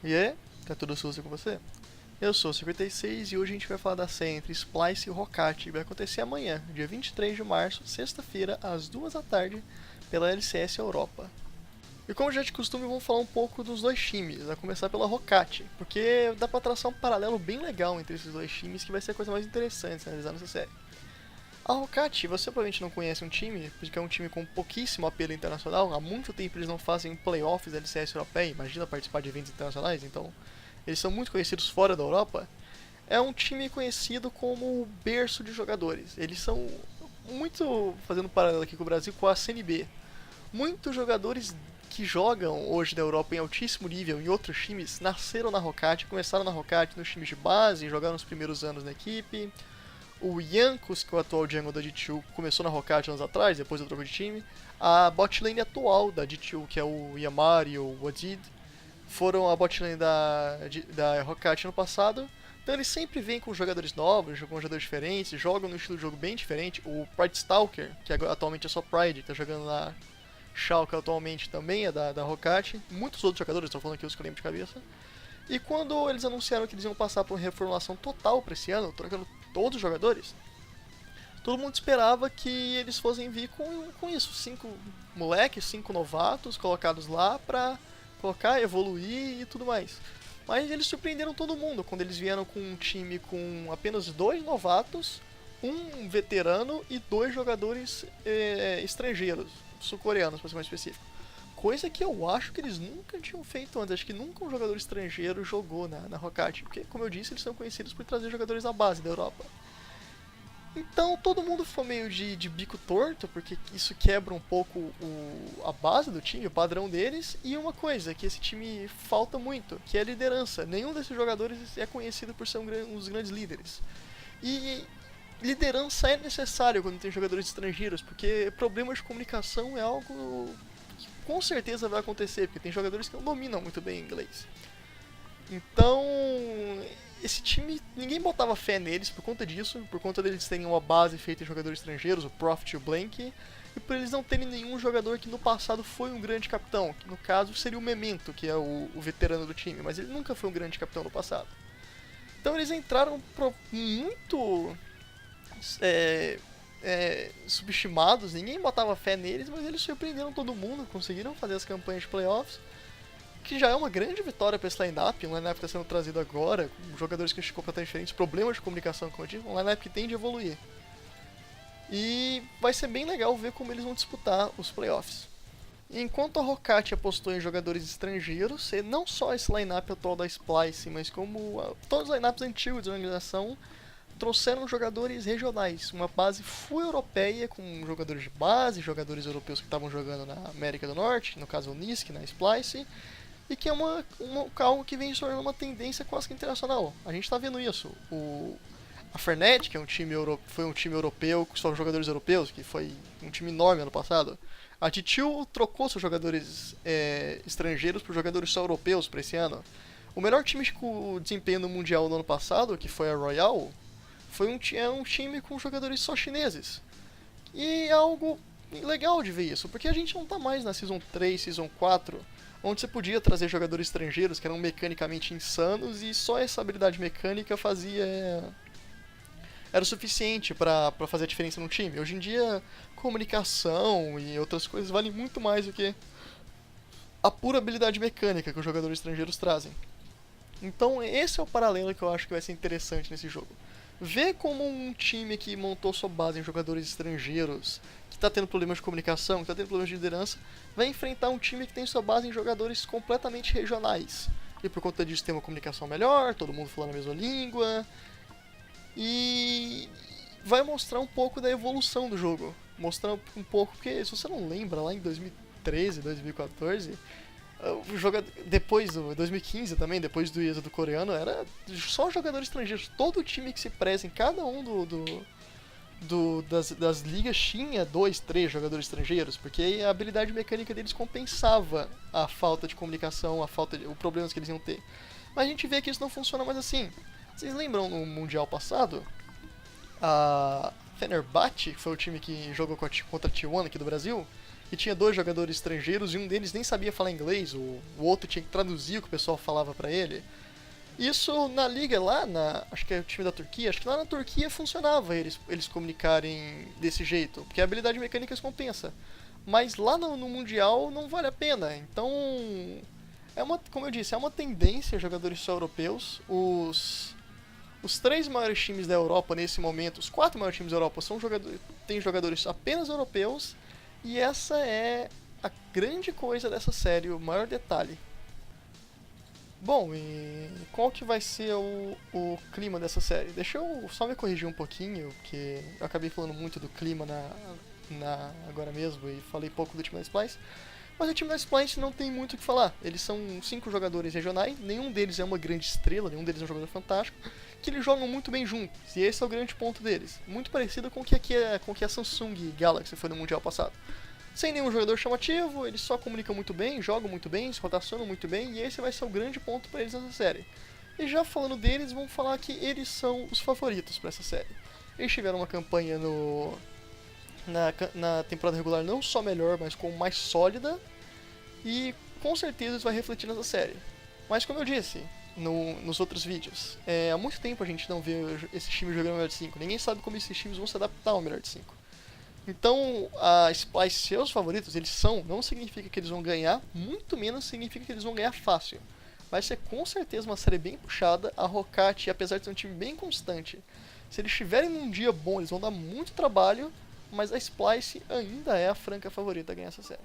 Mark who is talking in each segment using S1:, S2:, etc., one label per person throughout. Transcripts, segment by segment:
S1: E aí, tá tudo sujo com você? Eu sou o 56 e hoje a gente vai falar da série entre Splice e Hokage, que vai acontecer amanhã, dia 23 de março, sexta-feira, às 2 da tarde, pela LCS Europa. E como já é de costume, vamos falar um pouco dos dois times, a começar pela Hokage, porque dá pra traçar um paralelo bem legal entre esses dois times que vai ser a coisa mais interessante de analisar nessa série. A Hokage, você provavelmente não conhece um time, porque é um time com pouquíssimo apelo internacional, há muito tempo eles não fazem playoffs da LCS Europeia, imagina participar de eventos internacionais, então eles são muito conhecidos fora da Europa. É um time conhecido como o berço de jogadores. Eles são muito, fazendo um paralelo aqui com o Brasil, com a CNB. Muitos jogadores que jogam hoje da Europa em altíssimo nível em outros times nasceram na Hokage, começaram na Hokage nos times de base, jogaram os primeiros anos na equipe. O Jankos, que é o atual jungle da G2, começou na Hokage anos atrás, depois do troco de time. A botlane atual da G2, que é o Yamari e o Wadid, foram a botlane da Hokage no passado. Então eles sempre vêm com jogadores novos, com jogadores diferentes, jogam num estilo de jogo bem diferente. O Pride Stalker, que atualmente é só Pride, que tá jogando na Schalke atualmente, também é da Hokage. Muitos outros jogadores, estou falando aqui os que eu lembro de cabeça. E quando eles anunciaram que eles iam passar por uma reformulação total para esse ano, trocando todos os jogadores, todo mundo esperava que eles fossem vir com isso, 5 moleques, 5 novatos colocados lá pra colocar, evoluir e tudo mais. Mas eles surpreenderam todo mundo quando eles vieram com um time com apenas 2 novatos, um veterano e 2 jogadores estrangeiros, sul-coreanos para ser mais específico. Coisa que eu acho que eles nunca tinham feito antes. Acho que nunca um jogador estrangeiro jogou na Hokage. Porque, como eu disse, eles são conhecidos por trazer jogadores da base da Europa. Então todo mundo ficou meio de bico torto, porque isso quebra um pouco a base do time, o padrão deles. E uma coisa que esse time falta muito, que é a liderança. Nenhum desses jogadores é conhecido por ser um dos grandes líderes. E liderança é necessário quando tem jogadores estrangeiros, porque problemas de comunicação é algo que com certeza vai acontecer, porque tem jogadores que não dominam muito bem inglês. Então, esse time, ninguém botava fé neles por conta disso, por conta deles terem uma base feita em jogadores estrangeiros, o Profit e o Blank, e por eles não terem nenhum jogador que no passado foi um grande capitão, que no caso seria o Memento, que é o veterano do time, mas ele nunca foi um grande capitão no passado. Então eles entraram muito subestimados, ninguém botava fé neles, mas eles surpreenderam todo mundo, conseguiram fazer as campanhas de playoffs, que já é uma grande vitória para esse line-up, um line-up que está sendo trazido agora, com jogadores que estão completamente diferentes, problemas de comunicação, como eu disse, um line-up que tende a evoluir. E vai ser bem legal ver como eles vão disputar os playoffs. Enquanto a Hokage apostou em jogadores estrangeiros, e não só esse line-up atual da Splice, mas como todos os line-ups antigos da organização, trouxeram jogadores regionais, uma base full europeia, com jogadores de base, jogadores europeus que estavam jogando na América do Norte, no caso o Nisk, na Splice, e que é algo que vem se tornando uma tendência quase que internacional. A gente está vendo isso. A Fnatic, que foi um time europeu, com só jogadores europeus, que foi um time enorme ano passado. A T2 trocou seus jogadores estrangeiros por jogadores só europeus para esse ano. O melhor time com desempenho no Mundial do ano passado, que foi a Royal, foi um time com jogadores só chineses. E é algo legal de ver isso, porque a gente não está mais na Season 3, Season 4, onde você podia trazer jogadores estrangeiros que eram mecanicamente insanos e só essa habilidade mecânica era o suficiente para fazer a diferença no time. Hoje em dia, comunicação e outras coisas valem muito mais do que a pura habilidade mecânica que os jogadores estrangeiros trazem. Então esse é o paralelo que eu acho que vai ser interessante nesse jogo. Ver como um time que montou sua base em jogadores estrangeiros, que está tendo problemas de comunicação, que está tendo problemas de liderança, vai enfrentar um time que tem sua base em jogadores completamente regionais. E por conta disso tem uma comunicação melhor, todo mundo falando a mesma língua. E vai mostrar um pouco da evolução do jogo. Mostrar um pouco, porque se você não lembra, lá em 2013, 2014... depois do 2015 também, depois do êxodo coreano, era só jogadores estrangeiros. Todo time que se preza em cada um das ligas tinha 2, 3 jogadores estrangeiros, porque a habilidade mecânica deles compensava a falta de comunicação, os problemas que eles iam ter. Mas a gente vê que isso não funciona mais assim. Vocês lembram no Mundial passado? A Fenerbahçe, que foi o time que jogou contra a T1 aqui do Brasil, e tinha 2 jogadores estrangeiros e um deles nem sabia falar inglês, o outro tinha que traduzir o que o pessoal falava pra ele. Isso na liga lá, acho que é o time da Turquia, acho que lá na Turquia funcionava eles comunicarem desse jeito, porque a habilidade mecânica isso compensa. Mas lá no Mundial não vale a pena, então como eu disse, é uma tendência jogadores só europeus. Os 3 maiores times da Europa nesse momento, os 4 maiores times da Europa têm jogadores apenas europeus, e essa é a grande coisa dessa série, o maior detalhe. Bom, e qual que vai ser o clima dessa série? Deixa eu só me corrigir um pouquinho, porque eu acabei falando muito do clima agora mesmo e falei pouco do time da Splice. Mas o time da Splice não tem muito o que falar. Eles são 5 jogadores regionais, nenhum deles é uma grande estrela, nenhum deles é um jogador fantástico, que eles jogam muito bem juntos, e esse é o grande ponto deles. Muito parecido com o que a Samsung Galaxy foi no Mundial passado. Sem nenhum jogador chamativo, eles só comunicam muito bem, jogam muito bem, se rotacionam muito bem, e esse vai ser o grande ponto para eles nessa série. E já falando deles, vamos falar que eles são os favoritos para essa série. Eles tiveram uma campanha na temporada regular não só melhor, mas como mais sólida, e com certeza isso vai refletir nessa série. Mas como eu disse nos outros vídeos, há muito tempo a gente não vê esses times jogando melhor de 5, ninguém sabe como esses times vão se adaptar ao melhor de 5. Então, a Splice ser os favoritos, eles são, não significa que eles vão ganhar, muito menos significa que eles vão ganhar fácil. Vai ser com certeza uma série bem puxada. A Roccat, apesar de ser um time bem constante, se eles estiverem num dia bom, eles vão dar muito trabalho, mas a Splice ainda é a franca favorita a ganhar essa série.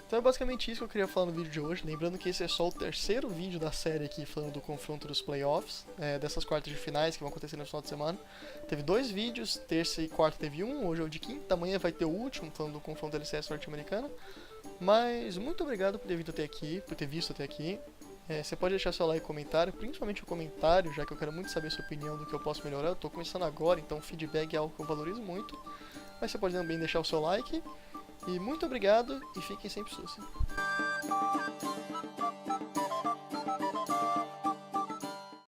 S1: Então é basicamente isso que eu queria falar no vídeo de hoje, lembrando que esse é só o 3º vídeo da série aqui falando do confronto dos playoffs, dessas quartas de finais que vão acontecer no final de semana. Teve 2 vídeos, terça e quarta teve um, hoje é o de quinta, amanhã vai ter o último falando do confronto da LCS norte-americana. Mas muito obrigado por ter vindo até aqui, por ter visto até aqui. Você pode deixar seu like e comentário, principalmente o comentário, já que eu quero muito saber a sua opinião do que eu posso melhorar. Eu tô começando agora, então feedback é algo que eu valorizo muito. Mas você pode também deixar o seu like. E muito obrigado e fiquem sempre suci.